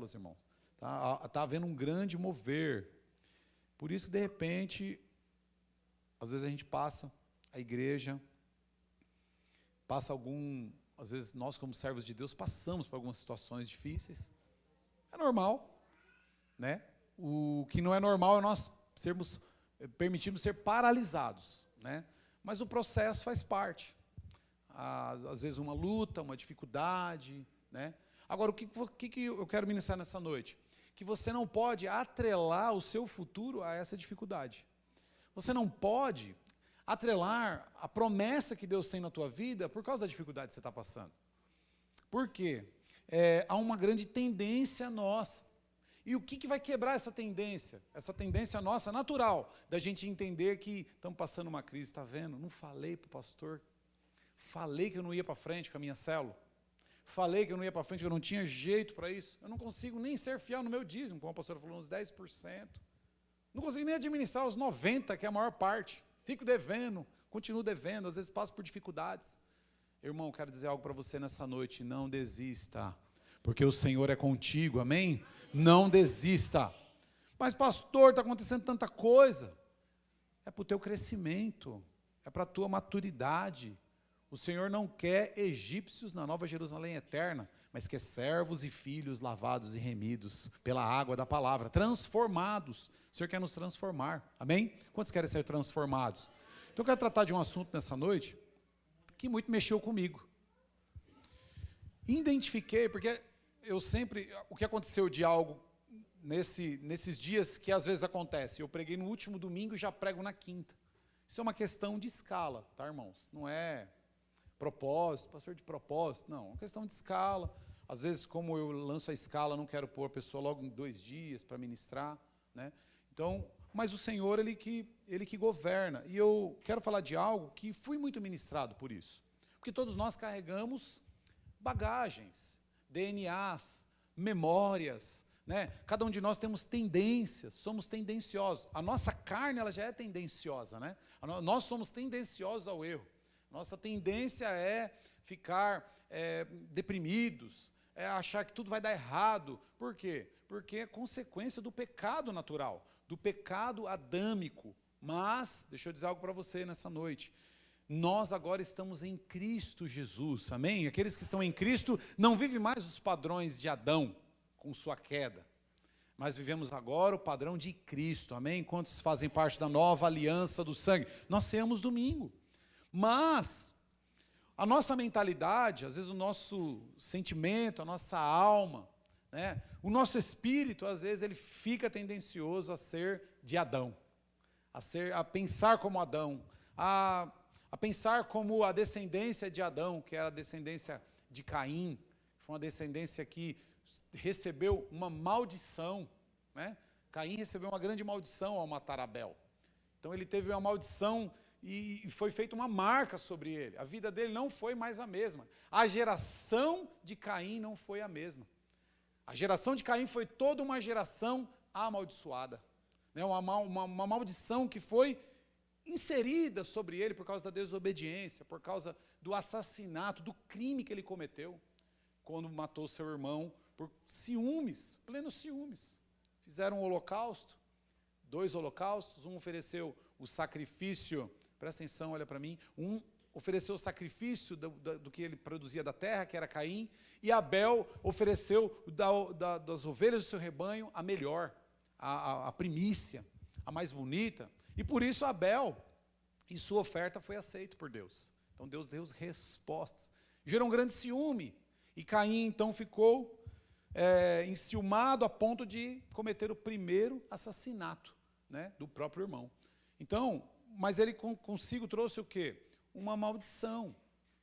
células, irmão. Está havendo um grande mover. Por isso que, de repente, às vezes a gente passa a igreja, às vezes nós como servos de Deus passamos por algumas situações difíceis. É normal, né? O que não é normal é nós permitirmos ser paralisados, né? Mas o processo faz parte. Às vezes uma luta, uma dificuldade, né? Agora, o que eu quero ministrar nessa noite? Que você não pode atrelar o seu futuro a essa dificuldade. Você não pode atrelar a promessa que Deus tem na tua vida por causa da dificuldade que você está passando. Por quê? Há uma grande tendência nossa. E o que vai quebrar essa tendência? Essa tendência nossa, natural, da gente entender que estamos passando uma crise, está vendo? Não falei para o pastor, falei que eu não ia para frente com a minha célula, falei que eu não ia para frente, que eu não tinha jeito para isso, eu não consigo nem ser fiel no meu dízimo, como a pastora falou, uns 10%, não consigo nem administrar os 90%, que é a maior parte, fico devendo, continuo devendo, às vezes passo por dificuldades. Irmão, quero dizer algo para você nessa noite, não desista, porque o Senhor é contigo, amém? Não desista. Mas pastor, está acontecendo tanta coisa. É para o teu crescimento, é para a tua maturidade. O Senhor não quer egípcios na Nova Jerusalém eterna, mas quer servos e filhos lavados e remidos pela água da palavra, transformados. O Senhor quer nos transformar, amém? Quantos querem ser transformados? Então eu quero tratar de um assunto nessa noite que muito mexeu comigo. Identifiquei, porque o que aconteceu de algo nesses dias que às vezes acontece, eu preguei no último domingo e já prego na quinta. Isso é uma questão de escala, tá, irmãos? Não é propósito, pastor de propósito, não, é uma questão de escala. Às vezes, como eu lanço a escala, não quero pôr a pessoa logo em 2 dias para ministrar, né? Então, mas o Senhor, Ele que governa. E eu quero falar de algo que fui muito ministrado por isso. Porque todos nós carregamos bagagens, DNAs, memórias, né? Cada um de nós temos tendências, somos tendenciosos. A nossa carne, ela já é tendenciosa, né? Nós somos tendenciosos ao erro. Nossa tendência é ficar deprimidos, é achar que tudo vai dar errado. Por quê? Porque é consequência do pecado natural, do pecado adâmico. Mas, deixa eu dizer algo para você nessa noite. Nós agora estamos em Cristo Jesus, amém? Aqueles que estão em Cristo não vivem mais os padrões de Adão, com sua queda. Mas vivemos agora o padrão de Cristo, amém? Quantos fazem parte da nova aliança do sangue? Nós ceamos domingo. Mas a nossa mentalidade, às vezes o nosso sentimento, a nossa alma, né, o nosso espírito, às vezes ele fica tendencioso a ser de Adão, a pensar como Adão, a pensar como a descendência de Adão, que era a descendência de Caim, foi uma descendência que recebeu uma maldição, né? Caim recebeu uma grande maldição ao matar Abel. Então ele teve uma maldição e foi feita uma marca sobre ele. A vida dele não foi mais a mesma. A geração de Caim não foi a mesma. A geração de Caim foi toda uma geração amaldiçoada, né? Uma maldição que foi inserida sobre ele por causa da desobediência, por causa do assassinato, do crime que ele cometeu, quando matou seu irmão por ciúmes, plenos ciúmes. Fizeram um holocausto, 2 holocaustos, um ofereceu o sacrifício, presta atenção, olha para mim, um ofereceu o sacrifício do que ele produzia da terra, que era Caim, e Abel ofereceu das ovelhas do seu rebanho a melhor, a primícia, a mais bonita. E por isso Abel e sua oferta foi aceita por Deus. Então Deus deu respostas. Gerou um grande ciúme. E Caim então ficou enciumado a ponto de cometer o primeiro assassinato, né, do próprio irmão. Então, mas ele consigo trouxe o quê? Uma maldição.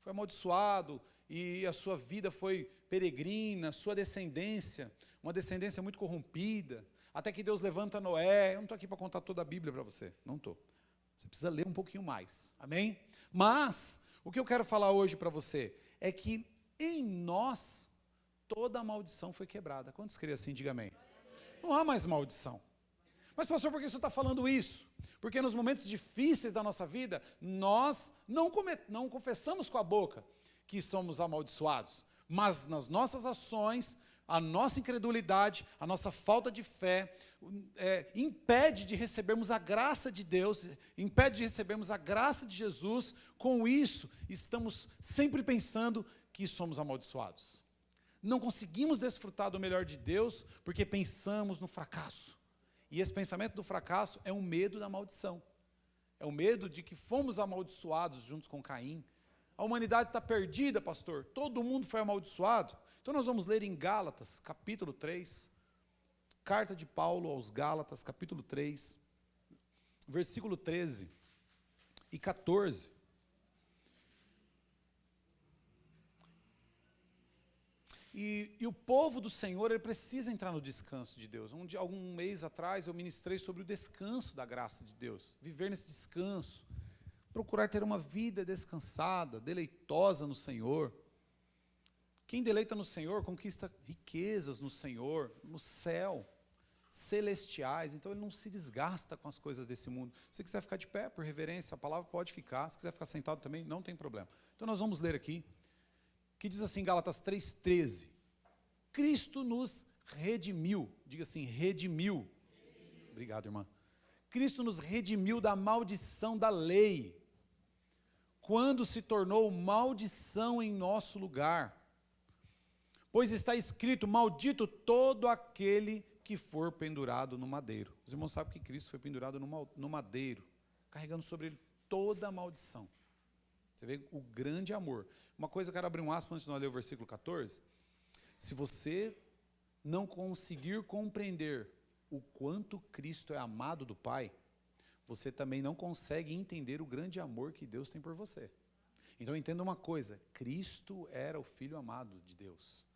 Foi amaldiçoado e a sua vida foi peregrina, sua descendência, uma descendência muito corrompida. Até que Deus levanta Noé. Eu não estou aqui para contar toda a Bíblia para você. Não estou. Você precisa ler um pouquinho mais. Amém? Mas, o que eu quero falar hoje para você é que em nós, toda a maldição foi quebrada. Quantos creem assim? Diga amém. Não há mais maldição. Mas, pastor, por que você está falando isso? Porque nos momentos difíceis da nossa vida, nós não confessamos com a boca que somos amaldiçoados. Mas nas nossas ações, a nossa incredulidade, a nossa falta de fé, impede de recebermos a graça de Deus, impede de recebermos a graça de Jesus. Com isso, estamos sempre pensando que somos amaldiçoados. Não conseguimos desfrutar do melhor de Deus porque pensamos no fracasso. E esse pensamento do fracasso é um medo da maldição. É o medo de que fomos amaldiçoados juntos com Caim. A humanidade está perdida, pastor. Todo mundo foi amaldiçoado. Então nós vamos ler em Gálatas, capítulo 3, carta de Paulo aos Gálatas, capítulo 3, versículo 13 e 14. E o povo do Senhor, ele precisa entrar no descanso de Deus. Algum mês atrás eu ministrei sobre o descanso da graça de Deus. Viver nesse descanso. Procurar ter uma vida descansada, deleitosa no Senhor. Quem deleita no Senhor conquista riquezas no Senhor, no céu, celestiais. Então ele não se desgasta com as coisas desse mundo. Se quiser ficar de pé, por reverência, a palavra pode ficar. Se quiser ficar sentado também, não tem problema. Então nós vamos ler aqui, que diz assim, Gálatas 3,13. Cristo nos redimiu. Diga assim, redimiu. Obrigado, irmã. Cristo nos redimiu da maldição da lei, quando se tornou maldição em nosso lugar. Pois está escrito, maldito todo aquele que for pendurado no madeiro. Os irmãos sabem que Cristo foi pendurado no madeiro, carregando sobre ele toda a maldição. Você vê o grande amor. Uma coisa, eu quero abrir um aspas antes de nós ler o versículo 14. Se você não conseguir compreender o quanto Cristo é amado do Pai, você também não consegue entender o grande amor que Deus tem por você. Então entenda uma coisa, Cristo era o Filho amado de Deus.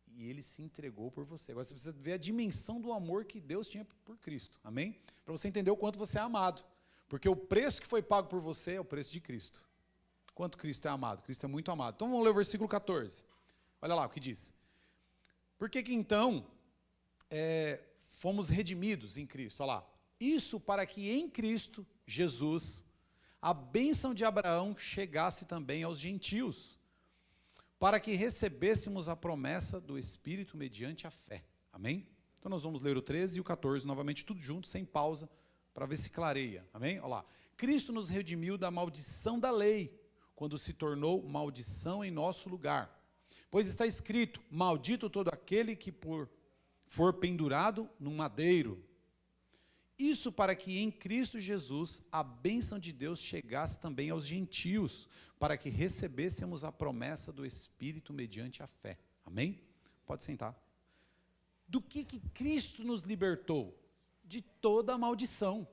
E Ele se entregou por você. Agora você precisa ver a dimensão do amor que Deus tinha por Cristo. Amém? Para você entender o quanto você é amado. Porque o preço que foi pago por você é o preço de Cristo. Quanto Cristo é amado? Cristo é muito amado. Então vamos ler o versículo 14. Olha lá o que diz. Por que então fomos redimidos em Cristo? Olha lá. Isso para que em Cristo, Jesus, a bênção de Abraão chegasse também aos gentios, para que recebêssemos a promessa do Espírito mediante a fé. Amém? Então nós vamos ler o 13 e o 14, novamente tudo junto, sem pausa, para ver se clareia. Amém? Olha lá. Cristo nos redimiu da maldição da lei, quando se tornou maldição em nosso lugar. Pois está escrito, maldito todo aquele que for pendurado num madeiro. Isso para que em Cristo Jesus a bênção de Deus chegasse também aos gentios, para que recebêssemos a promessa do Espírito mediante a fé. Amém? Pode sentar. Do que Cristo nos libertou? De toda a maldição.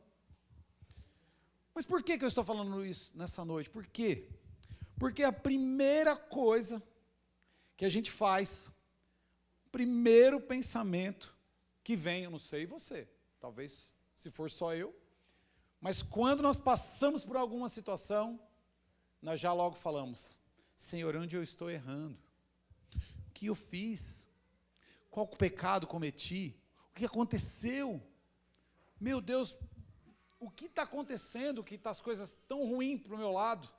Mas por que eu estou falando isso nessa noite? Por quê? Porque a primeira coisa que a gente faz, primeiro pensamento que vem, eu não sei você, talvez se for só eu, mas quando nós passamos por alguma situação, nós já logo falamos, Senhor, onde eu estou errando? O que eu fiz? Qual pecado cometi? O que aconteceu? Meu Deus, o que está acontecendo que as coisas tão ruins para o meu lado?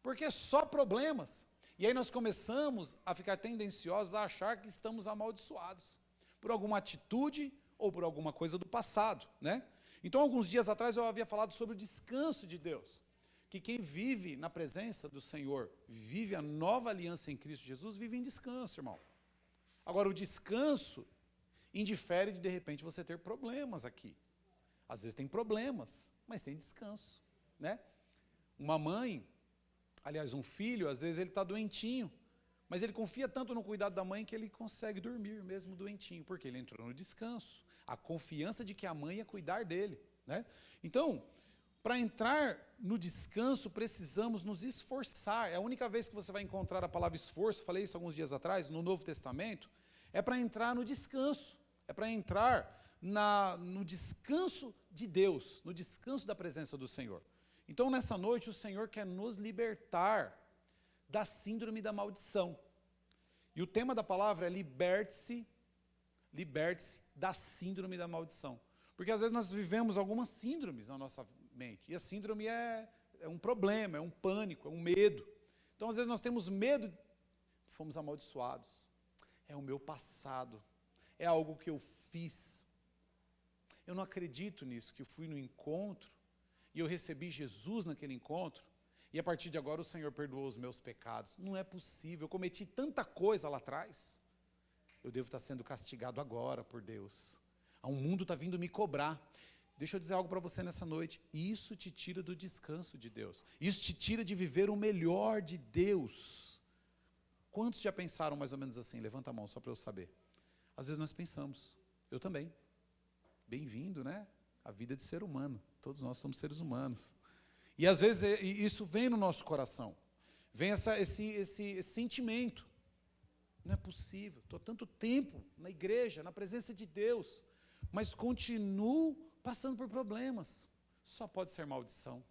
Porque só problemas. E aí nós começamos a ficar tendenciosos a achar que estamos amaldiçoados por alguma atitude ou por alguma coisa do passado, né? Então, alguns dias atrás eu havia falado sobre o descanso de Deus, que quem vive na presença do Senhor, vive a nova aliança em Cristo Jesus, vive em descanso, irmão. Agora, o descanso indifere de repente você ter problemas aqui. Às vezes tem problemas, mas tem descanso, né? Uma mãe, aliás, um filho, às vezes ele está doentinho, mas ele confia tanto no cuidado da mãe que ele consegue dormir mesmo doentinho, porque ele entrou no descanso. A confiança de que a mãe ia cuidar dele, né? Então, para entrar no descanso, precisamos nos esforçar. É a única vez que você vai encontrar a palavra esforço, falei isso alguns dias atrás, no Novo Testamento, é para entrar no descanso, é para entrar no descanso de Deus, no descanso da presença do Senhor. Então, nessa noite, o Senhor quer nos libertar da síndrome da maldição. E o tema da palavra é liberte-se da síndrome da maldição. Porque às vezes nós vivemos algumas síndromes na nossa mente. E a síndrome é um problema, é um pânico, é um medo. Então às vezes nós temos medo, fomos amaldiçoados. É o meu passado. é algo que eu fiz. Eu não acredito nisso, que eu fui no encontro e eu recebi Jesus naquele encontro e a partir de agora o Senhor perdoou os meus pecados. Não é possível, eu cometi tanta coisa lá atrás. Eu devo estar sendo castigado agora por Deus. O mundo está vindo me cobrar. Deixa eu dizer algo para você nessa noite. Isso te tira do descanso de Deus. Isso te tira de viver o melhor de Deus. Quantos já pensaram mais ou menos assim? Levanta a mão só para eu saber. Às vezes nós pensamos. Eu também. Bem-vindo, né? A vida de ser humano. Todos nós somos seres humanos. E às vezes isso vem no nosso coração. Vem esse sentimento. Não é possível. Estou há tanto tempo na igreja, na presença de Deus, mas continuo passando por problemas. Só pode ser maldição.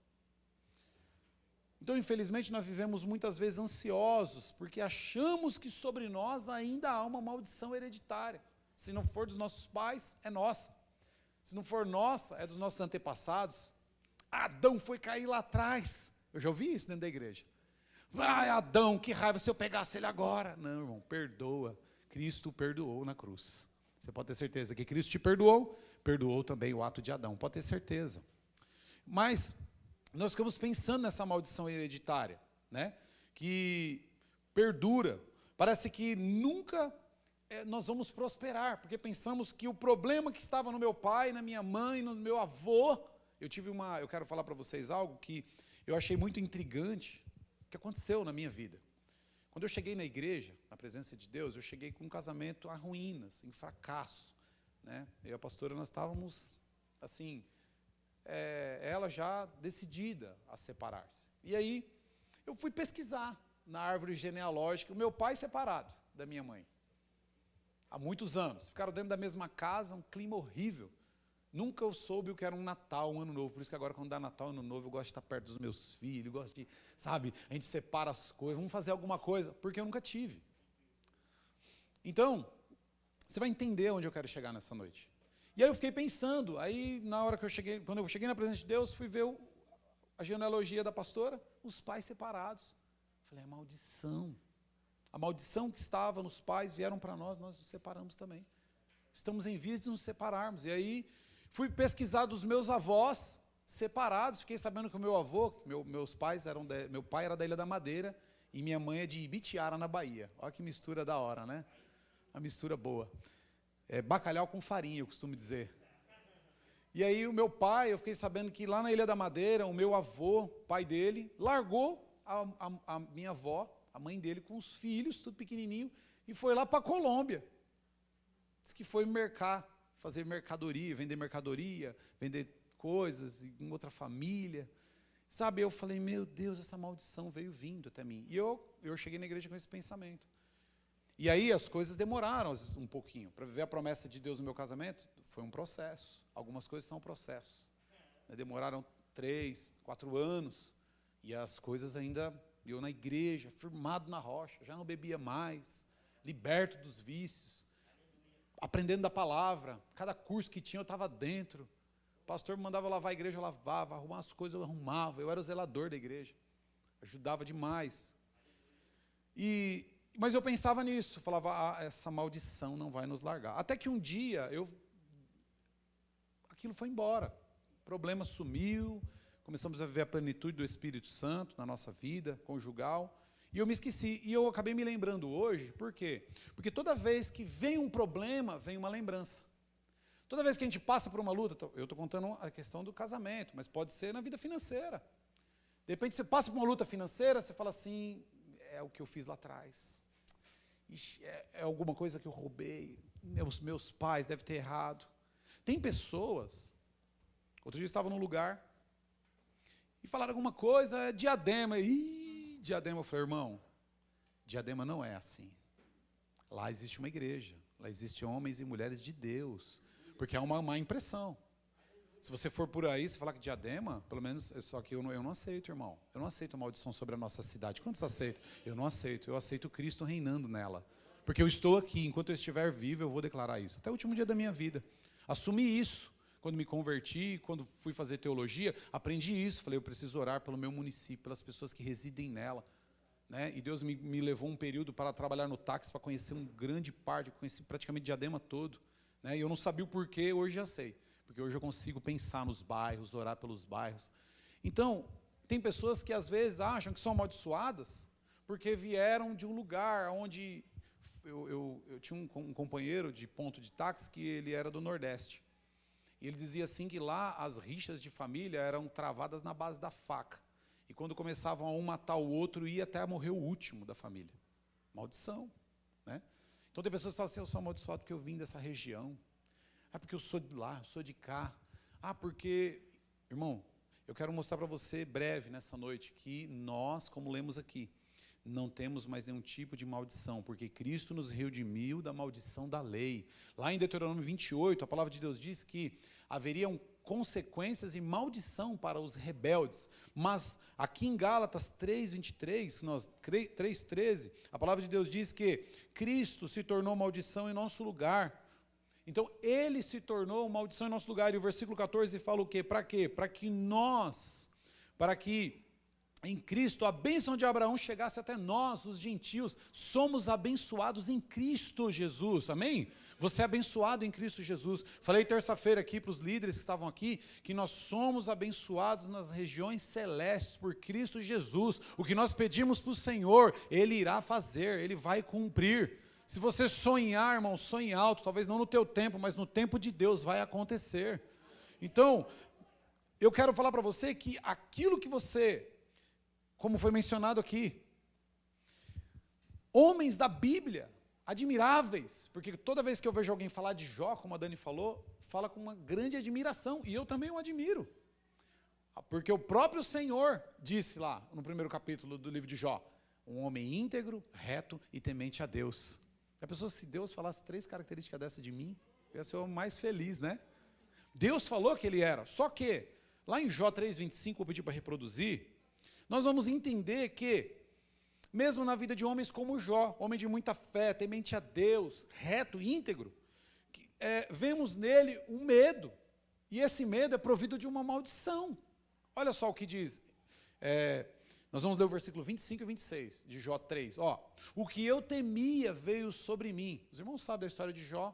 Então, infelizmente, nós vivemos muitas vezes ansiosos, porque achamos que sobre nós ainda há uma maldição hereditária. Se não for dos nossos pais, é nossa. Se não for nossa, é dos nossos antepassados. Adão foi cair lá atrás. Eu já ouvi isso dentro da igreja. Ai, Adão, que raiva se eu pegasse ele agora. Não, irmão, perdoa. Cristo o perdoou na cruz. Você pode ter certeza que Cristo te perdoou, perdoou também o ato de Adão. Pode ter certeza. Mas nós ficamos pensando nessa maldição hereditária, né? Que perdura. Parece que nunca nós vamos prosperar, porque pensamos que o problema que estava no meu pai, na minha mãe, no meu avô. Eu quero falar para vocês algo que eu achei muito intrigante, que aconteceu na minha vida. Quando eu cheguei na igreja, na presença de Deus, eu cheguei com um casamento a ruínas, em fracasso, né? Eu e a pastora, nós estávamos, assim, ela já decidida a separar-se. E aí, eu fui pesquisar na árvore genealógica, o meu pai separado da minha mãe. Há muitos anos. Ficaram dentro da mesma casa, um clima horrível. Nunca eu soube o que era um Natal, um Ano Novo. Por isso que agora, quando dá Natal, Ano Novo, eu gosto de estar perto dos meus filhos, gosto de, sabe, a gente separa as coisas, vamos fazer alguma coisa, porque eu nunca tive. Então, você vai entender onde eu quero chegar nessa noite. E aí eu fiquei pensando, aí na hora que quando eu cheguei na presença de Deus, fui ver a genealogia da pastora, os pais separados. Falei, é maldição. A maldição que estava nos pais vieram para nós nos separamos também. Estamos em vias de nos separarmos. E aí, fui pesquisar dos meus avós separados, fiquei sabendo que o meu avô, meu pai era da Ilha da Madeira e minha mãe é de Ibitiara, na Bahia. Olha que mistura da hora, né? Uma mistura boa. Bacalhau com farinha, eu costumo dizer. E aí o meu pai, eu fiquei sabendo que lá na Ilha da Madeira, o meu avô, pai dele, largou a minha avó, a mãe dele, com os filhos, tudo pequenininho, e foi lá para a Colômbia. Diz que foi fazer mercadoria, vender coisas em outra família. Sabe, eu falei, meu Deus, essa maldição veio vindo até mim. E eu cheguei na igreja com esse pensamento. E aí as coisas demoraram um pouquinho. Para viver a promessa de Deus no meu casamento, foi um processo. Algumas coisas são processos. Demoraram 3, 4 anos. E as coisas ainda, eu na igreja, firmado na rocha, já não bebia mais, liberto dos vícios, aprendendo da palavra. Cada curso que tinha eu estava dentro. O pastor me mandava lavar a igreja, eu lavava, arrumar as coisas, eu arrumava. Eu era o zelador da igreja. Ajudava demais. Mas eu pensava nisso, falava, essa maldição não vai nos largar. Até que um dia, aquilo foi embora. O problema sumiu, começamos a viver a plenitude do Espírito Santo na nossa vida conjugal. E eu me esqueci. E eu acabei me lembrando hoje, por quê? Porque toda vez que vem um problema, vem uma lembrança. Toda vez que a gente passa por uma luta, eu estou contando a questão do casamento, mas pode ser na vida financeira. De repente você passa por uma luta financeira, você fala assim, é o que eu fiz lá atrás. Ixi, é alguma coisa que eu roubei, meus pais devem ter errado. Tem pessoas, outro dia eu estava num lugar, e falaram alguma coisa, Diadema. Diadema, eu falei, irmão, Diadema não é assim. Lá existe uma igreja, lá existem homens e mulheres de Deus, porque há uma má impressão. Se você for por aí, você falar que Diadema, pelo menos, só que eu não aceito, irmão. Eu não aceito a maldição sobre a nossa cidade. Quantos aceitam? Eu não aceito. Eu aceito Cristo reinando nela. Porque eu estou aqui, enquanto eu estiver vivo, eu vou declarar isso. Até o último dia da minha vida. Assumi isso. Quando me converti, quando fui fazer teologia, aprendi isso. Falei, eu preciso orar pelo meu município, pelas pessoas que residem nela. né? E Deus me levou um período para trabalhar no táxi, para conhecer um grande parte, conheci praticamente Diadema todo, né? E eu não sabia o porquê, hoje já sei, porque hoje eu consigo pensar nos bairros, orar pelos bairros. Então, tem pessoas que às vezes acham que são amaldiçoadas porque vieram de um lugar onde... Eu tinha um companheiro de ponto de táxi que ele era do Nordeste. E ele dizia assim que lá as rixas de família eram travadas na base da faca. E quando começavam a um matar o outro, ia até morrer o último da família. Maldição, né? Então tem pessoas que falam assim, eu sou amaldiçoado porque eu vim dessa região. Ah, porque eu sou de lá, eu sou de cá. Ah, porque... Irmão, eu quero mostrar para você breve nessa noite que nós, como lemos aqui, não temos mais nenhum tipo de maldição, porque Cristo nos redimiu da maldição da lei. Lá em Deuteronômio 28, a palavra de Deus diz que haveriam consequências e maldição para os rebeldes. Mas aqui em Gálatas 3:23, 3:13, a palavra de Deus diz que Cristo se tornou maldição em nosso lugar. Então, ele se tornou maldição em nosso lugar. E o versículo 14 fala o quê? Para quê? Para que em Cristo a bênção de Abraão chegasse até nós, os gentios. Somos abençoados em Cristo Jesus, amém? Você é abençoado em Cristo Jesus. Falei terça-feira aqui para os líderes que estavam aqui, que nós somos abençoados nas regiões celestes por Cristo Jesus. O que nós pedimos para o Senhor, Ele irá fazer, Ele vai cumprir. Se você sonhar, irmão, sonhe alto, talvez não no teu tempo, mas no tempo de Deus vai acontecer. Então, eu quero falar para você que aquilo que você... Como foi mencionado aqui, homens da Bíblia, admiráveis, porque toda vez que eu vejo alguém falar de Jó, como a Dani falou, fala com uma grande admiração, e eu também o admiro, porque o próprio Senhor disse lá, no primeiro capítulo do livro de Jó, um homem íntegro, reto e temente a Deus. A pessoa, se Deus falasse 3 características dessa de mim, eu ia ser o mais feliz, né? Deus falou que ele era, só que, lá em Jó 3:25, eu pedi para reproduzir, nós vamos entender que, mesmo na vida de homens como Jó, homem de muita fé, temente a Deus, reto, íntegro, vemos nele um medo, e esse medo é provido de uma maldição. Olha só o que diz, nós vamos ler o versículo 25 e 26 de Jó 3. O que eu temia veio sobre mim. Os irmãos sabem da história de Jó,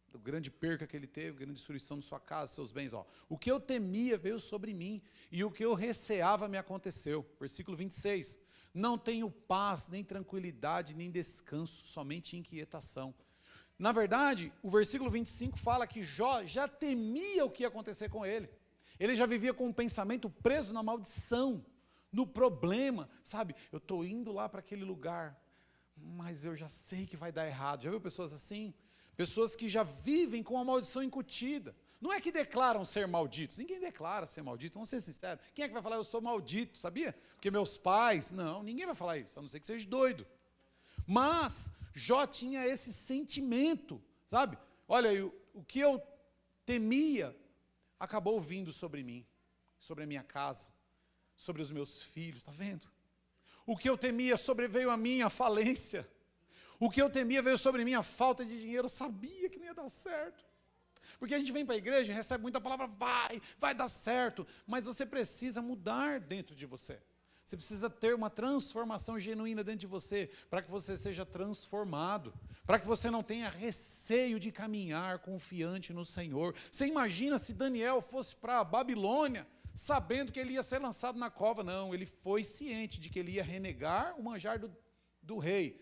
do grande perca que ele teve, grande destruição de sua casa, seus bens. O que eu temia veio sobre mim, e o que eu receava me aconteceu. Versículo 26. Não tenho paz, nem tranquilidade, nem descanso, somente inquietação. Na verdade, o versículo 25 fala que Jó já temia o que ia acontecer com ele. Ele já vivia com um pensamento preso na maldição, no problema, sabe? Eu estou indo lá para aquele lugar, mas eu já sei que vai dar errado. Já viu pessoas assim? Pessoas que já vivem com a maldição incutida. Não é que declaram ser malditos. Ninguém declara ser maldito, vamos ser sinceros. Quem é que vai falar, eu sou maldito, sabia? Porque meus pais... Não, ninguém vai falar isso, a não ser que seja doido. Mas Jó tinha esse sentimento, sabe? Olha, o que eu temia acabou vindo sobre mim, sobre a minha casa, sobre os meus filhos, está vendo? O que eu temia sobreveio a mim, a falência. O que eu temia veio sobre mim, a falta de dinheiro. Eu sabia que não ia dar certo. Porque a gente vem para a igreja e recebe muita palavra, vai dar certo. Mas você precisa mudar dentro de você. Você precisa ter uma transformação genuína dentro de você, para que você seja transformado. Para que você não tenha receio de caminhar confiante no Senhor. Você imagina se Daniel fosse para a Babilônia, sabendo que ele ia ser lançado na cova. Não, ele foi ciente de que ele ia renegar o manjar do rei.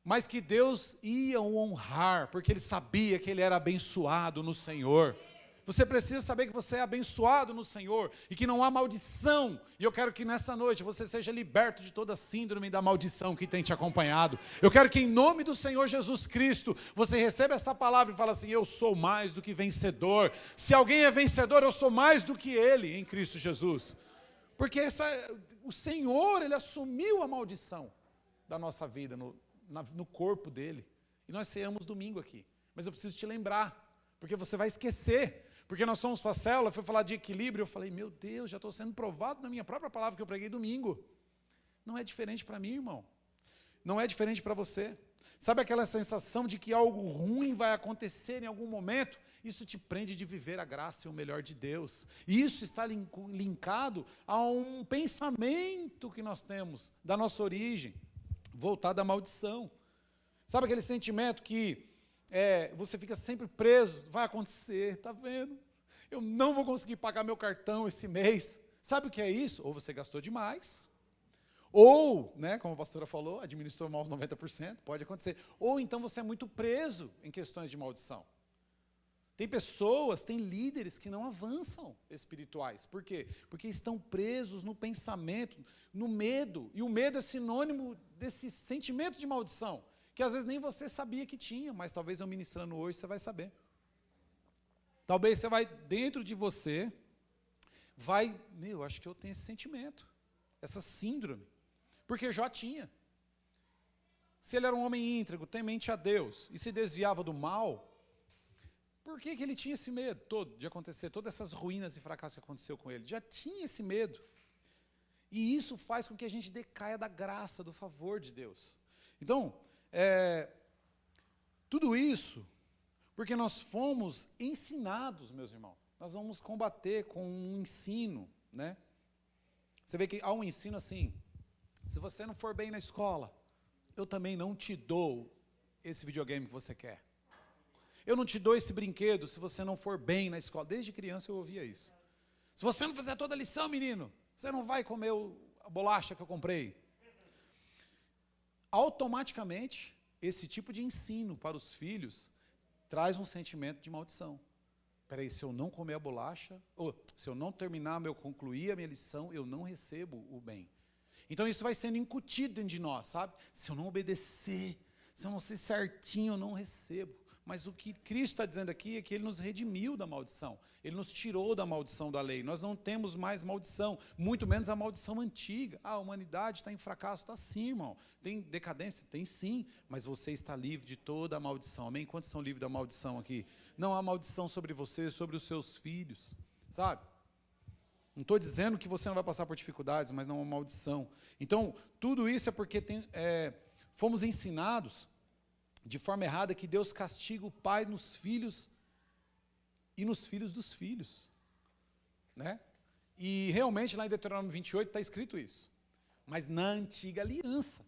Mas que Deus ia o honrar, porque ele sabia que ele era abençoado no Senhor. Você precisa saber que você é abençoado no Senhor, e que não há maldição. E eu quero que nessa noite você seja liberto de toda a síndrome da maldição que tem te acompanhado. Eu quero que em nome do Senhor Jesus Cristo, você receba essa palavra e fale assim, eu sou mais do que vencedor. Se alguém é vencedor, eu sou mais do que ele em Cristo Jesus. Porque o Senhor, Ele assumiu a maldição da nossa vida, no corpo dele, e nós ceamos domingo aqui, mas eu preciso te lembrar, porque você vai esquecer, porque nós fomos para a célula, fui falar de equilíbrio, eu falei, meu Deus, já estou sendo provado na minha própria palavra que eu preguei domingo. Não é diferente para mim, irmão, não é diferente para você. Sabe aquela sensação de que algo ruim vai acontecer em algum momento? Isso te prende de viver a graça e o melhor de Deus. E isso está linkado a um pensamento que nós temos, da nossa origem, voltado à maldição. Sabe aquele sentimento que você fica sempre preso? Vai acontecer, tá vendo? Eu não vou conseguir pagar meu cartão esse mês. Sabe o que é isso? Ou você gastou demais, ou, como a pastora falou, administrou mal os 90%, pode acontecer. Ou então você é muito preso em questões de maldição. Tem pessoas, tem líderes que não avançam espirituais. Por quê? Porque estão presos no pensamento, no medo. E o medo é sinônimo desse sentimento de maldição, que às vezes nem você sabia que tinha, mas talvez eu ministrando hoje você vai saber. Talvez você vai, dentro de você, acho que eu tenho esse sentimento, essa síndrome. Porque Jó tinha. Se ele era um homem íntegro, temente a Deus, e se desviava do mal, por que ele tinha esse medo todo de acontecer? Todas essas ruínas e fracassos que aconteceu com ele. Já tinha esse medo. E isso faz com que a gente decaia da graça, do favor de Deus. Então, tudo isso, porque nós fomos ensinados, meus irmãos. Nós vamos combater com um ensino, né? Você vê que há um ensino assim: se você não for bem na escola, eu também não te dou esse videogame que você quer. Eu não te dou esse brinquedo se você não for bem na escola. Desde criança eu ouvia isso. Se você não fizer toda a lição, menino, você não vai comer a bolacha que eu comprei. Automaticamente, esse tipo de ensino para os filhos traz um sentimento de maldição. Peraí, se eu não comer a bolacha, ou se eu não concluir a minha lição, eu não recebo o bem. Então isso vai sendo incutido dentro de nós, sabe? Se eu não obedecer, se eu não ser certinho, eu não recebo. Mas o que Cristo está dizendo aqui é que Ele nos redimiu da maldição. Ele nos tirou da maldição da lei. Nós não temos mais maldição, muito menos a maldição antiga. A humanidade está em fracasso, está sim, irmão. Tem decadência? Tem sim, mas você está livre de toda a maldição. Amém? Quantos são livres da maldição aqui? Não há maldição sobre você, sobre os seus filhos, sabe? Não estou dizendo que você não vai passar por dificuldades, mas não há maldição. Então, tudo isso é porque fomos ensinados de forma errada que Deus castiga o pai nos filhos e nos filhos dos filhos, né? E realmente lá em Deuteronômio 28 está escrito isso. Mas na antiga aliança,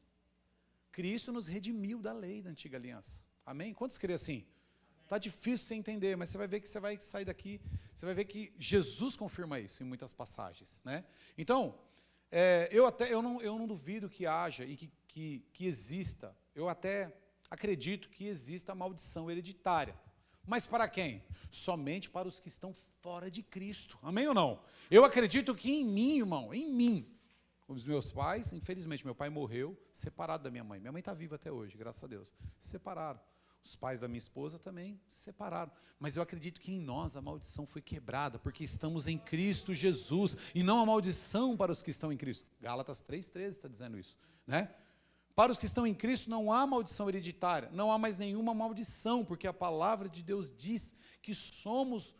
Cristo nos redimiu da lei da antiga aliança. Amém? Quantos creem assim? Está difícil você entender, mas você vai ver que você vai sair daqui, você vai ver que Jesus confirma isso em muitas passagens, né? Então, eu não duvido que haja e que exista, eu até acredito que exista a maldição hereditária. Mas para quem? Somente para os que estão fora de Cristo. Amém ou não? Eu acredito que em mim, irmão, em mim, os meus pais, infelizmente, meu pai morreu separado da minha mãe. Minha mãe está viva até hoje, graças a Deus. Se separaram. Os pais da minha esposa também se separaram. Mas eu acredito que em nós a maldição foi quebrada, porque estamos em Cristo Jesus, e não a maldição para os que estão em Cristo. Gálatas 3,13 está dizendo isso, né? Para os que estão em Cristo não há maldição hereditária, não há mais nenhuma maldição, porque a palavra de Deus diz que somos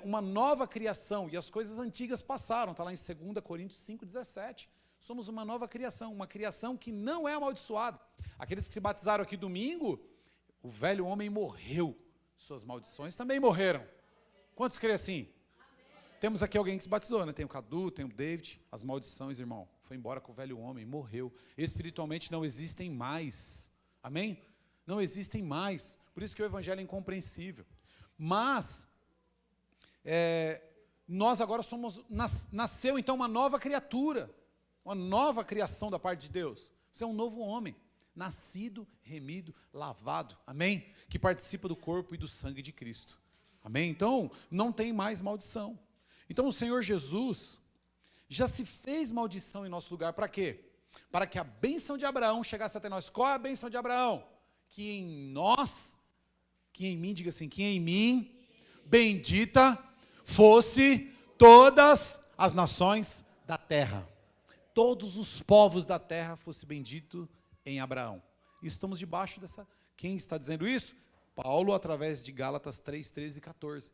uma nova criação, e as coisas antigas passaram, está lá em 2 Coríntios 5,17. Somos uma nova criação, uma criação que não é amaldiçoada. Aqueles que se batizaram aqui domingo, o velho homem morreu, suas maldições também morreram. Quantos creem assim? Temos aqui alguém que se batizou, né? Tem o Cadu, tem o David. As maldições, irmão, foi embora com o velho homem, morreu. Espiritualmente não existem mais. Amém? Não existem mais. Por isso que o evangelho é incompreensível. Mas, nós agora nasceu então uma nova criatura, uma nova criação da parte de Deus. Você é um novo homem, nascido, remido, lavado. Amém? Que participa do corpo e do sangue de Cristo. Amém? Então, não tem mais maldição. Então o Senhor Jesus já se fez maldição em nosso lugar. Para quê? Para que a bênção de Abraão chegasse até nós. Qual é a bênção de Abraão? Que em nós, que em mim, diga assim, que em mim, bendita fosse todas as nações da terra. Todos os povos da terra fosse bendito em Abraão. E estamos debaixo dessa... Quem está dizendo isso? Paulo, através de Gálatas 3, 13 e 14.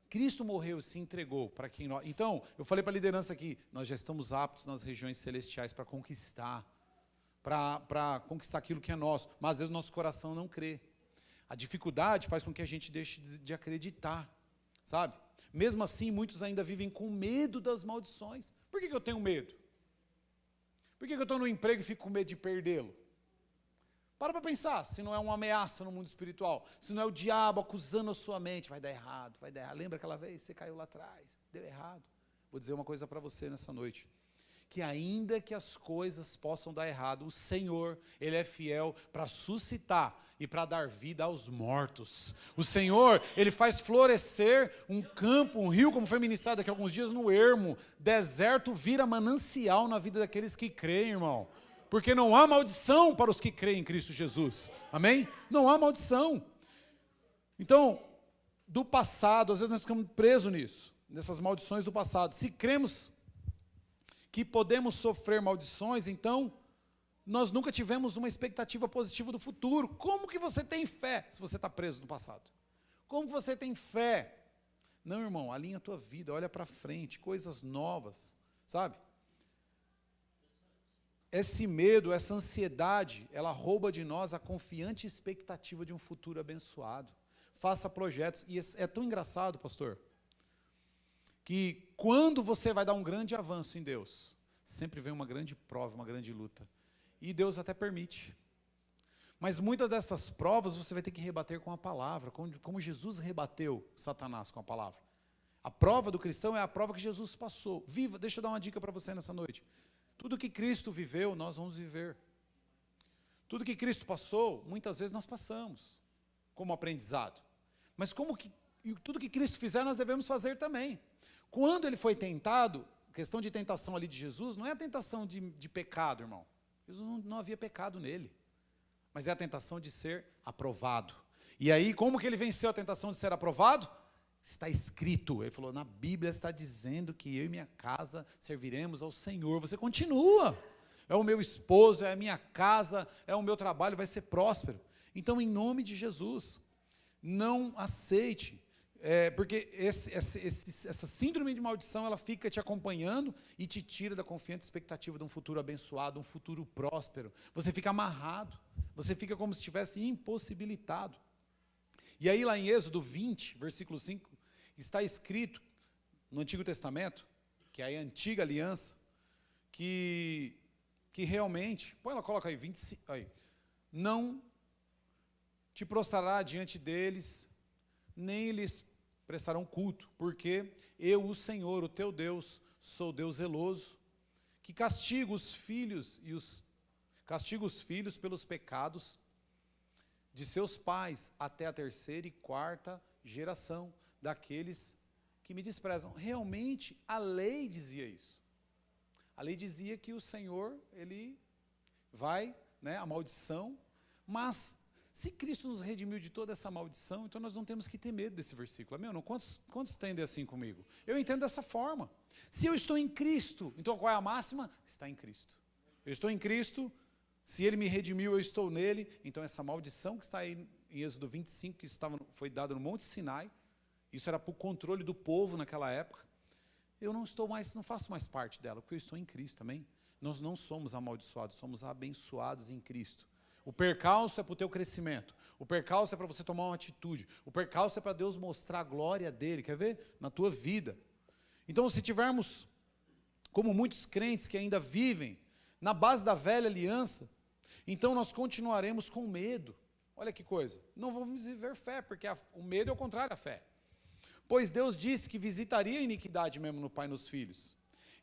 Cristo morreu e se entregou para quem nós... Então, eu falei para a liderança aqui, nós já estamos aptos nas regiões celestiais para conquistar. para conquistar aquilo que é nosso, mas às vezes o nosso coração não crê. A dificuldade faz com que a gente deixe de acreditar, sabe? Mesmo assim, muitos ainda vivem com medo das maldições. Por que eu tenho medo? Por que eu estou no emprego e fico com medo de perdê-lo? Para pensar, se não é uma ameaça no mundo espiritual, se não é o diabo acusando a sua mente, vai dar errado, vai dar errado. Lembra aquela vez, você caiu lá atrás, deu errado. Vou dizer uma coisa para você nessa noite, que ainda que as coisas possam dar errado, o Senhor, Ele é fiel para suscitar e para dar vida aos mortos. O Senhor, Ele faz florescer um campo, um rio, como foi ministrado daqui a alguns dias no ermo. Deserto vira manancial na vida daqueles que creem, irmão. Porque não há maldição para os que creem em Cristo Jesus. Amém? Não há maldição. Então, do passado, às vezes nós ficamos presos nisso, nessas maldições do passado. Se cremos que podemos sofrer maldições, então nós nunca tivemos uma expectativa positiva do futuro. Como que você tem fé se você está preso no passado? Como que você tem fé? Não, irmão, alinha a tua vida, olha para frente, coisas novas, sabe? Esse medo, essa ansiedade, ela rouba de nós a confiante expectativa de um futuro abençoado. Faça projetos, e é tão engraçado, pastor, que quando você vai dar um grande avanço em Deus, sempre vem uma grande prova, uma grande luta. E Deus até permite. Mas muitas dessas provas você vai ter que rebater com a palavra, como Jesus rebateu Satanás com a palavra. A prova do cristão é a prova que Jesus passou. Viva, deixa eu dar uma dica para você nessa noite. Tudo que Cristo viveu, nós vamos viver. Tudo que Cristo passou, muitas vezes nós passamos, como aprendizado. Mas tudo que Cristo fizer, nós devemos fazer também. Quando ele foi tentado, a questão de tentação ali de Jesus, não é a tentação de pecado, irmão. Jesus não havia pecado nele. Mas é a tentação de ser aprovado. E aí, como que ele venceu a tentação de ser aprovado? Está escrito. Ele falou, na Bíblia está dizendo que eu e minha casa serviremos ao Senhor. Você continua. É o meu esposo, é a minha casa, é o meu trabalho, vai ser próspero. Então, em nome de Jesus, não aceite. Porque essa síndrome de maldição, ela fica te acompanhando e te tira da confiante expectativa de um futuro abençoado, um futuro próspero. Você fica amarrado, você fica como se estivesse impossibilitado. E aí lá em Êxodo 20, versículo 5, está escrito no Antigo Testamento, que é a antiga aliança, que realmente, coloca aí, 25, aí, não te prostrará diante deles, nem lhes prestarão culto, porque eu, o Senhor, o teu Deus, sou Deus zeloso, que castigo os filhos pelos pecados de seus pais até a 3ª e 4ª geração daqueles que me desprezam. Realmente, a lei dizia isso. A lei dizia que o Senhor, Ele vai, a maldição, mas se Cristo nos redimiu de toda essa maldição, então nós não temos que ter medo desse versículo. Amém? Não? Quantos entendem assim comigo? Eu entendo dessa forma. Se eu estou em Cristo, então qual é a máxima? Está em Cristo. Eu estou em Cristo, se Ele me redimiu, eu estou nele, então essa maldição que está aí em Êxodo 25, que foi dada no Monte Sinai, isso era para o controle do povo naquela época, eu não faço mais parte dela, porque eu estou em Cristo, amém? Nós não somos amaldiçoados, somos abençoados em Cristo. O percalço é para o teu crescimento, o percalço é para você tomar uma atitude, o percalço é para Deus mostrar a glória dele, quer ver? Na tua vida. Então, se tivermos, como muitos crentes que ainda vivem, na base da velha aliança, então nós continuaremos com medo. Olha que coisa, não vamos viver fé, porque o medo é o contrário à fé. Pois Deus disse que visitaria a iniquidade mesmo no pai e nos filhos.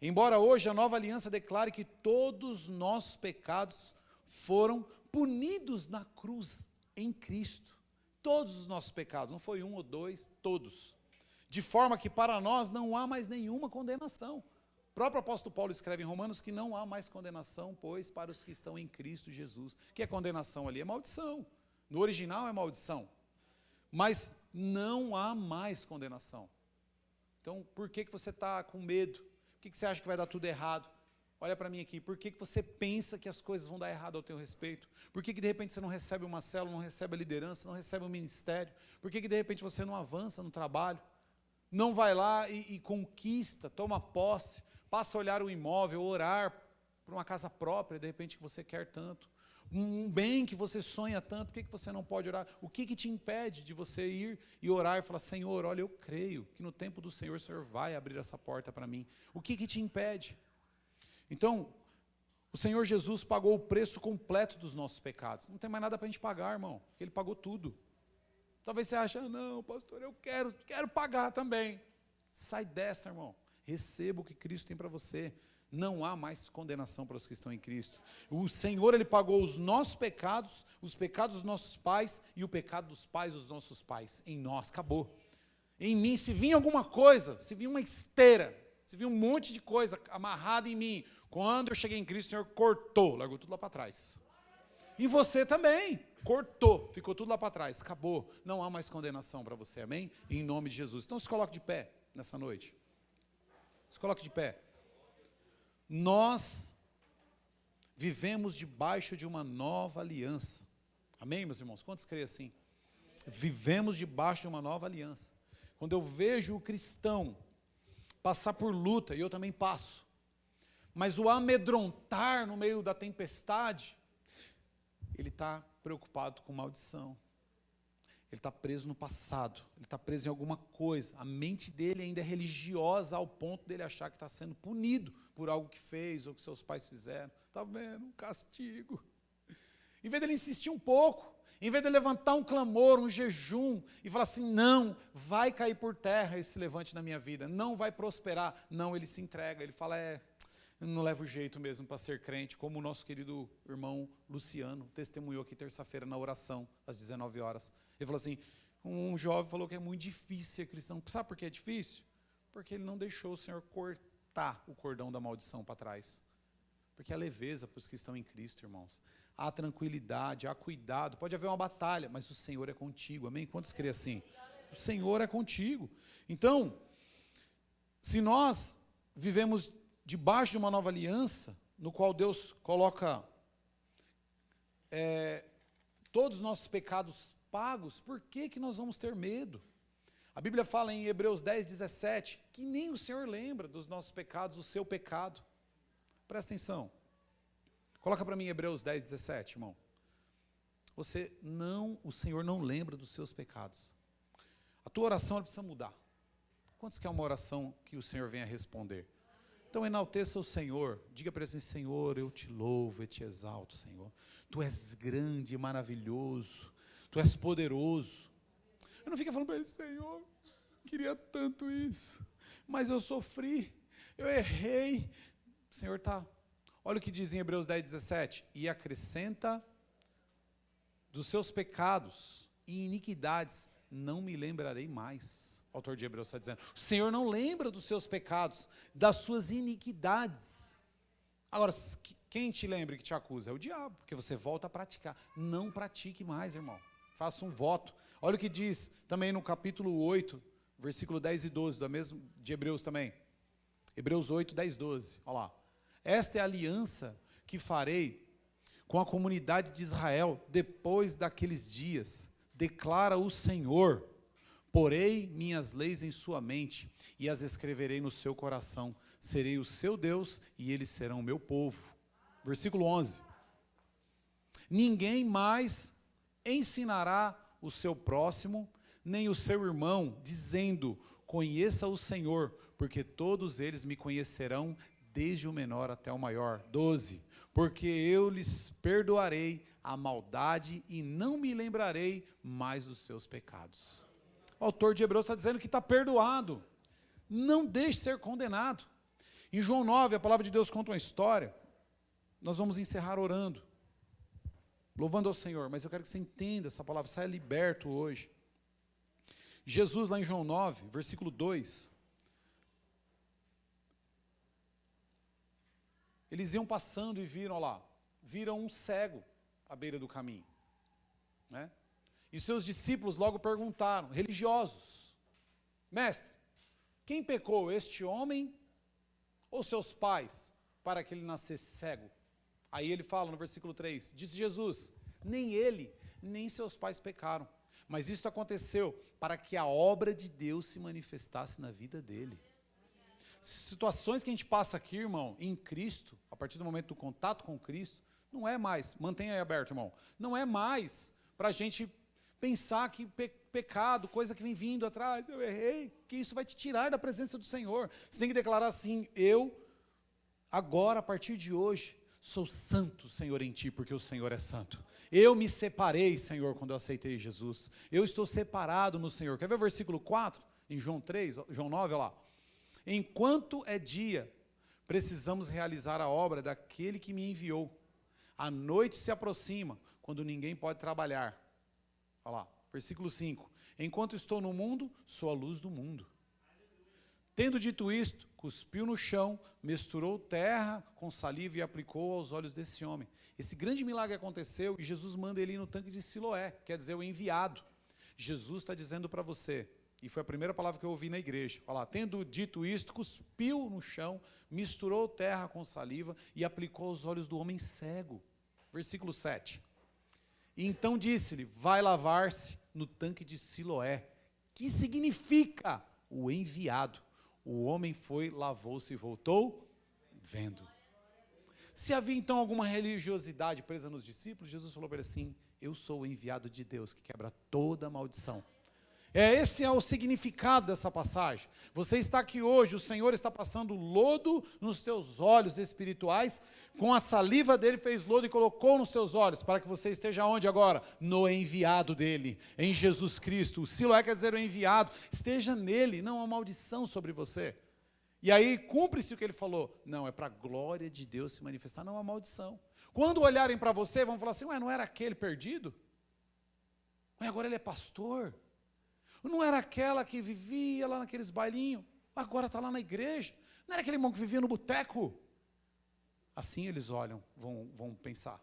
Embora hoje a nova aliança declare que todos os nossos pecados foram punidos na cruz em Cristo. Todos os nossos pecados, não foi um ou dois, todos. De forma que para nós não há mais nenhuma condenação. O próprio apóstolo Paulo escreve em Romanos que não há mais condenação, pois para os que estão em Cristo Jesus. O que é condenação ali? É maldição. No original é maldição. Mas não há mais condenação. Então, por que você está com medo? Por que você acha que vai dar tudo errado? Olha para mim aqui, por que você pensa que as coisas vão dar errado ao teu respeito? Por que de repente você não recebe uma célula, não recebe a liderança, não recebe um ministério? Por que de repente você não avança no trabalho? Não vai lá e conquista, toma posse, passa a olhar o imóvel, orar por uma casa própria, de repente, que você quer tanto, um bem que você sonha tanto, por que você não pode orar? O que te impede de você ir e orar e falar, Senhor, olha, eu creio que no tempo do Senhor, o Senhor vai abrir essa porta para mim. O que te impede? Então, o Senhor Jesus pagou o preço completo dos nossos pecados. Não tem mais nada para a gente pagar, irmão. Ele pagou tudo. Talvez você ache, não, pastor, eu quero pagar também. Sai dessa, irmão. Receba o que Cristo tem para você. Não há mais condenação para os que estão em Cristo. O Senhor, Ele pagou os nossos pecados, os pecados dos nossos pais e o pecado dos pais dos nossos pais. Em nós, acabou. Em mim, se vinha alguma coisa, se vinha uma esteira, se vinha um monte de coisa amarrada em mim, quando eu cheguei em Cristo, o Senhor cortou, largou tudo lá para trás. E você também, cortou, ficou tudo lá para trás, acabou. Não há mais condenação para você, amém? Em nome de Jesus. Então se coloque de pé nessa noite. Se coloque de pé. Nós vivemos debaixo de uma nova aliança. Amém, meus irmãos? Quantos creem assim? Vivemos debaixo de uma nova aliança. Quando eu vejo o cristão passar por luta, e eu também passo, mas o amedrontar no meio da tempestade, ele está preocupado com maldição. Ele está preso no passado, ele está preso em alguma coisa. A mente dele ainda é religiosa ao ponto dele achar que está sendo punido por algo que fez ou que seus pais fizeram. Está vendo? Um castigo. Em vez dele insistir um pouco, em vez de levantar um clamor, um jejum, e falar assim, não, vai cair por terra esse levante na minha vida, não vai prosperar. Não, ele se entrega, ele fala, não leva o jeito mesmo para ser crente, como o nosso querido irmão Luciano testemunhou aqui terça-feira na oração, às 19 horas. Ele falou assim, um jovem falou que é muito difícil ser cristão. Sabe por que é difícil? Porque ele não deixou o Senhor cortar o cordão da maldição para trás. Porque há leveza para os que estão em Cristo, irmãos. Há tranquilidade, há cuidado. Pode haver uma batalha, mas o Senhor é contigo. Amém? Quantos creem assim? O Senhor é contigo. Então, se nós vivemos debaixo de uma nova aliança, no qual Deus coloca todos os nossos pecados pagos, por que nós vamos ter medo? A Bíblia fala em Hebreus 10, 17, que nem o Senhor lembra dos nossos pecados, o seu pecado. Presta atenção. Coloca para mim Hebreus 10, 17, irmão. O Senhor não lembra dos seus pecados. A tua oração precisa mudar. Quantos quer uma oração que o Senhor venha responder? Então enalteça o Senhor, diga para ele assim, Senhor, eu te louvo e te exalto, Senhor. Tu és grande e maravilhoso, tu és poderoso. Eu não fico falando para ele, Senhor, queria tanto isso, mas eu sofri, eu errei. O Senhor está, olha o que diz em Hebreus 10, 17, e acrescenta dos seus pecados e iniquidades, não me lembrarei mais. O autor de Hebreus está dizendo, o Senhor não lembra dos seus pecados, das suas iniquidades. Agora, quem te lembra que te acusa? É o diabo, porque você volta a praticar. Não pratique mais, irmão. Faça um voto. Olha o que diz também no capítulo 8, versículo 10 e 12, da mesma, de Hebreus também. Hebreus 8, 10, 12. Olha lá. Esta é a aliança que farei com a comunidade de Israel depois daqueles dias, declara o Senhor. Porei minhas leis em sua mente e as escreverei no seu coração. Serei o seu Deus e eles serão o meu povo. Versículo 11. Ninguém mais ensinará o seu próximo, nem o seu irmão, dizendo, conheça o Senhor, porque todos eles me conhecerão, desde o menor até o maior. 12. Porque eu lhes perdoarei a maldade e não me lembrarei mais dos seus pecados. O autor de Hebreus está dizendo que está perdoado. Não deixe ser condenado. Em João 9, a palavra de Deus conta uma história. Nós vamos encerrar orando, louvando ao Senhor, mas eu quero que você entenda essa palavra, saia liberto hoje. Jesus, lá em João 9, versículo 2, eles iam passando e viram um cego à beira do caminho, né? E seus discípulos logo perguntaram, religiosos, mestre, quem pecou, este homem ou seus pais, para que ele nascesse cego? Aí ele fala no versículo 3, disse Jesus, nem ele, nem seus pais pecaram, mas isso aconteceu para que a obra de Deus se manifestasse na vida dele. situações que a gente passa aqui, irmão, em Cristo, a partir do momento do contato com Cristo, não é mais, mantenha aí aberto, irmão, não é mais para a gente pensar que pecado, coisa que vem vindo atrás, eu errei, que isso vai te tirar da presença do Senhor. Você tem que declarar assim: eu, agora, a partir de hoje, sou santo, Senhor, em Ti, porque o Senhor é santo. Eu me separei, Senhor, quando eu aceitei Jesus. Eu estou separado no Senhor. Quer ver o versículo 4, em João 3, João 9, olha lá. Enquanto é dia, precisamos realizar a obra daquele que me enviou. A noite se aproxima, quando ninguém pode trabalhar. Olha lá, versículo 5. Enquanto estou no mundo, sou a luz do mundo. Tendo dito isto, cuspiu no chão, misturou terra com saliva e aplicou aos olhos desse homem. Esse grande milagre aconteceu e Jesus manda ele ir no tanque de Siloé, quer dizer, o enviado. Jesus está dizendo para você, e foi a primeira palavra que eu ouvi na igreja. Olha lá, tendo dito isto, cuspiu no chão, misturou terra com saliva e aplicou aos olhos do homem cego. Versículo 7. E então disse-lhe, vai lavar-se no tanque de Siloé, que significa o enviado. O homem foi, lavou-se e voltou vendo. Se havia então alguma religiosidade presa nos discípulos, Jesus falou para ele assim: eu sou o enviado de Deus que quebra toda maldição. Esse é o significado dessa passagem. Você está aqui hoje, o Senhor está passando lodo nos teus olhos espirituais, com a saliva dele fez lodo e colocou nos seus olhos, para que você esteja onde agora? No enviado dele, em Jesus Cristo. O Siloé quer dizer o enviado, esteja nele, não há maldição sobre você. E aí cumpre-se o que ele falou. Não, é para a glória de Deus se manifestar, não há maldição. Quando olharem para você, vão falar assim: ué, não era aquele perdido? Ué, agora ele é pastor? Não era aquela que vivia lá naqueles bailinhos, agora está lá na igreja? Não era aquele irmão que vivia no boteco? Assim eles olham, vão pensar.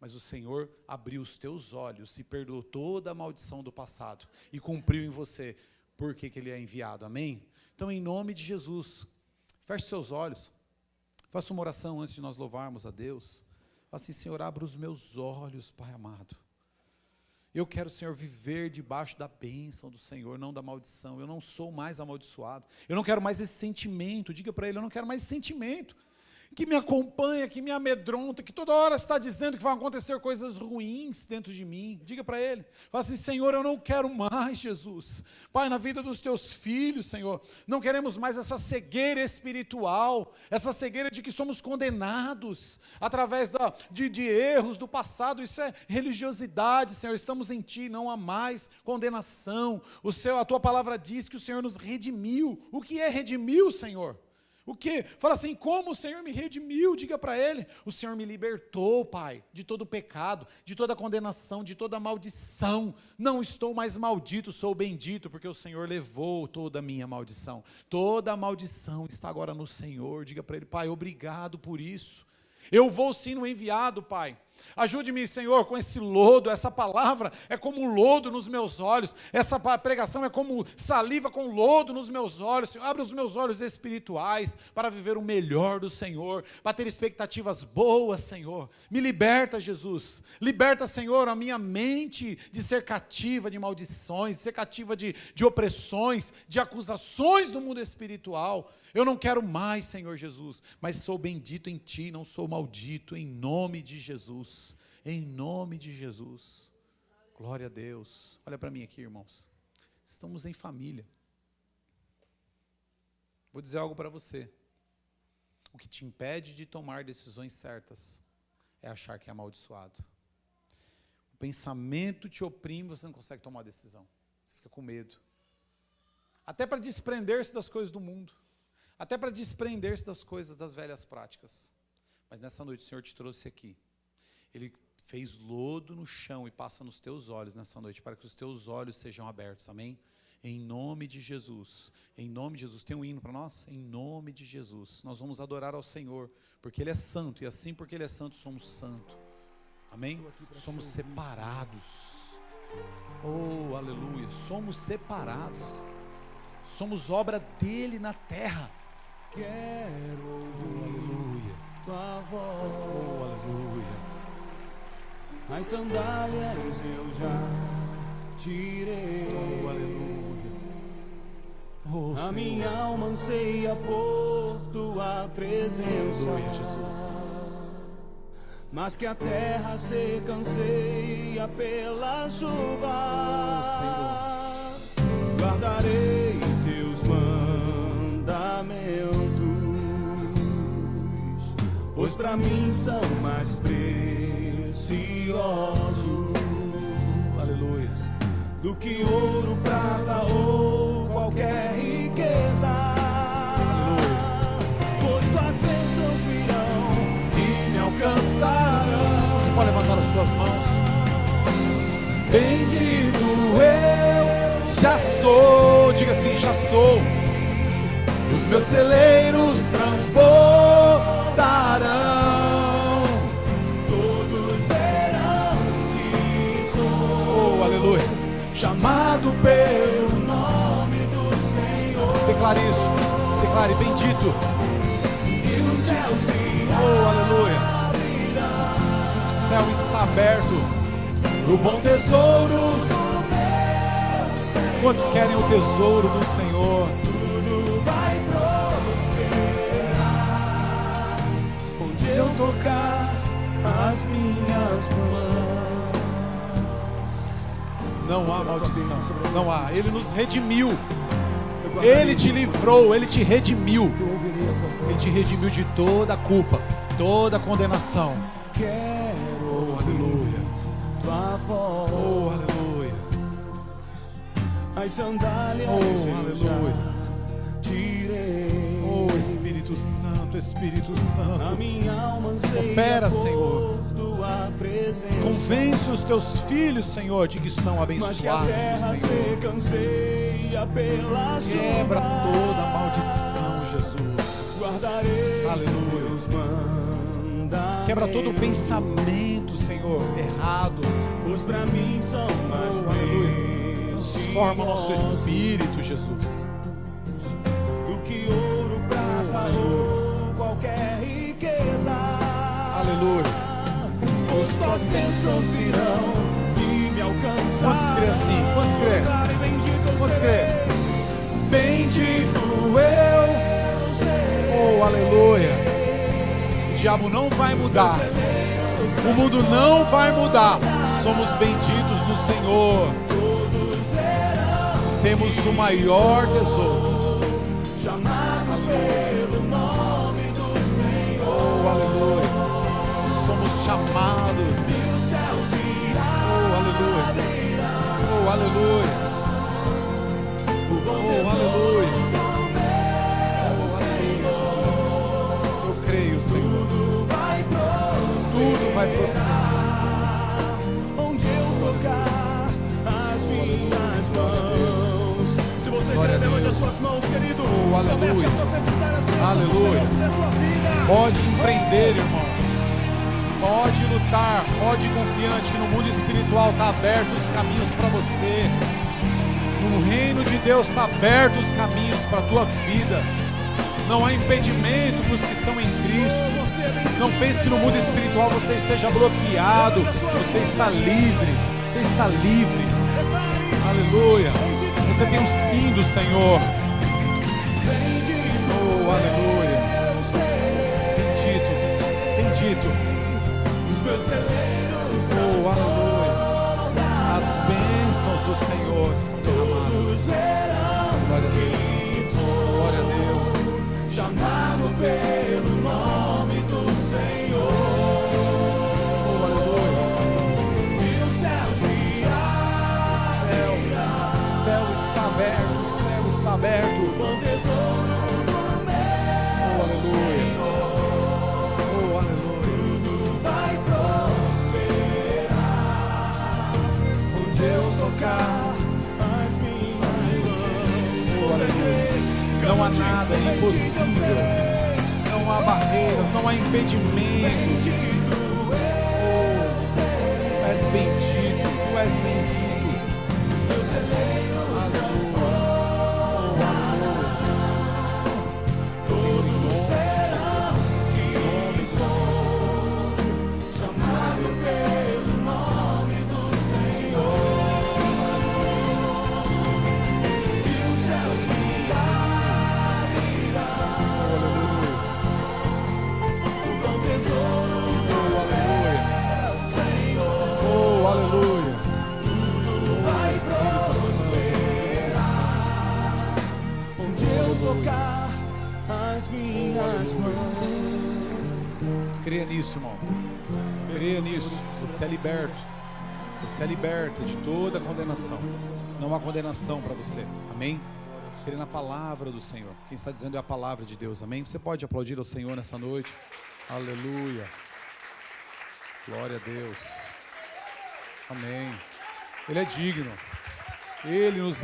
Mas o Senhor abriu os teus olhos e perdoou toda a maldição do passado e cumpriu em você, porque que ele é enviado, amém? Então, em nome de Jesus, feche seus olhos, faça uma oração antes de nós louvarmos a Deus. Fala assim: Senhor, abra os meus olhos, Pai amado. Eu quero, Senhor, viver debaixo da bênção do Senhor, não da maldição. Eu não sou mais amaldiçoado. Eu não quero mais esse sentimento. Diga para ele: eu não quero mais esse sentimento que me acompanha, que me amedronta, que toda hora está dizendo que vão acontecer coisas ruins dentro de mim. Diga para ele, fala assim: Senhor, eu não quero mais, Jesus. Pai, na vida dos teus filhos, Senhor, não queremos mais essa cegueira espiritual, essa cegueira de que somos condenados através de erros do passado. Isso é religiosidade, Senhor. Estamos em Ti, não há mais condenação. A Tua palavra diz que o Senhor nos redimiu. O que é redimiu, Senhor? O quê? Fala assim: como o Senhor me redimiu? Diga para ele: o Senhor me libertou, Pai, de todo pecado, de toda condenação, de toda maldição. Não estou mais maldito, sou bendito, porque o Senhor levou toda a minha maldição. Toda a maldição está agora no Senhor. Diga para ele: Pai, obrigado por isso. Eu vou sim no enviado, Pai. Ajude-me, Senhor, com esse lodo. Essa palavra é como um lodo nos meus olhos. Essa pregação é como saliva com lodo nos meus olhos. Senhor, abre os meus olhos espirituais para viver o melhor do Senhor, para ter expectativas boas, Senhor. Me liberta, Jesus. Liberta, Senhor, a minha mente de ser cativa de maldições, de ser cativa de opressões, de acusações do mundo espiritual. Eu não quero mais, Senhor Jesus, mas sou bendito em Ti, não sou maldito, em nome de Jesus, em nome de Jesus. Glória a Deus. Olha para mim aqui, irmãos. Estamos em família. Vou dizer algo para você. O que te impede de tomar decisões certas é achar que é amaldiçoado. O pensamento te oprime, você não consegue tomar decisão. Você fica com medo. Até para desprender-se das coisas do mundo. Até para desprender-se das coisas, das velhas práticas. Mas nessa noite o Senhor te trouxe aqui. Ele fez lodo no chão e passa nos teus olhos nessa noite, para que os teus olhos sejam abertos, amém? Em nome de Jesus. Em nome de Jesus. Tem um hino para nós? Em nome de Jesus. Nós vamos adorar ao Senhor, porque Ele é santo, e assim porque Ele é santo, somos santos. Amém? Somos separados. Oh, aleluia. Somos separados. Somos obra dEle na terra. Quero ouvir Tua voz. Oh, aleluia. As sandálias eu já tirei. Oh, aleluia. Oh, A minha alma anseia por tua presença. Aleluia, Jesus. Mas que a terra seca anseia pela chuva. Senhor. Guardarei teus mandamentos, pois pra mim são mais preciosos. Aleluia. Do que ouro, prata ou qualquer riqueza. Pois tuas bênçãos virão e me alcançarão. Você pode levantar as suas mãos. Bendito eu Já sou, diga assim, já sou. os meus celeiros transbordarão. Todos verão que sou Aleluia. chamado pelo nome do Senhor. Declare isso. Declare, bendito. E os céus se Aleluia. abrirão. O céu está aberto. O bom tesouro do meu Senhor. Quantos querem o tesouro do Senhor? Tudo vai prosperar onde eu tocar as minhas mãos. Não há maldição. Não há. Ele nos redimiu. Ele te livrou. Ele te redimiu. Ele te redimiu de toda a culpa, toda a condenação. Quero Aleluia. tua voz. Oh, aleluia. As sandálias Oh, eu aleluia. já tirei. Oh, Espírito Santo, Espírito A Santo. minha alma anseia Opera, por Senhor. tua presença. Convence os teus filhos, Senhor, de que são Mas que a abençoados, terra Senhor. seca anseia pela Quebra chuva. toda a maldição, Jesus. Guardarei Aleluia. teus mandamentos. Quebra todo o pensamento, Senhor, errado. Pois pra mim são mais Oh, aleluia. Transforma nosso preciosos espírito, Jesus. do que ouro, prata ou qualquer riqueza. Aleluia. Pois tuas bênçãos virão e me alcançarão. Quantos crê assim? Quantos crê? Quantos crê? Bendito eu serei. Oh, aleluia. O diabo não vai mudar. O mundo não vai mudar. Somos benditos no Senhor. Temos o maior tesouro. Chamado pelo nome do Senhor. Oh, aleluia. Somos chamados. E o céu se Oh, aleluia. Oh, aleluia. o bom Oh, tesouro aleluia. do meu Senhor. Eu creio, Senhor. Tudo vai Tudo vai prosperar, Senhor. onde eu tocar as minhas mãos. Se você Glória quer, a levante Deus. as suas mãos, querido. Oh, Comece aleluia. a profetizar as bênçãos Aleluia. de Deus na tua vida. Pode empreender, irmão. Pode lutar. Pode ir confiante que no mundo espiritual está aberto os caminhos para você. No reino de Deus está aberto os caminhos para a tua vida. Não há impedimento para os que estão em Cristo. Não pense que no mundo espiritual você esteja bloqueado. Você está livre. Você está livre. Aleluia. Você tem o sim do Senhor. Oh, aleluia. Bendito. Bendito. Os meus celeiros Oh, aleluia. As bênçãos do Senhor são derramadas. Glória a Deus. Glória a Deus. chamado pelo nome do Senhor. Oh, aleluia. E o céu se O céu está aberto. O céu está aberto. bom tesouro do meu Oh, aleluia. Oh, aleluia. tudo vai prosperar onde eu tocar as minhas mãos. Oh, aleluia. Não há nada impossível. Não há barreiras, não há impedimentos. Oh, tu és bendito, tu és bendito. Senhor, em nome de Jesus. Chamado pelo nome do Senhor. E o céu se tocar as minhas mãos. Creia nisso, irmão. Creia nisso. Você é liberto. Você é liberta de toda condenação. Não há condenação para você. Amém? Creia na palavra do Senhor. Quem está dizendo é a palavra de Deus. Amém? Você pode aplaudir ao Senhor nessa noite. Aleluia. Glória a Deus. Amém. Ele é digno. Ele nos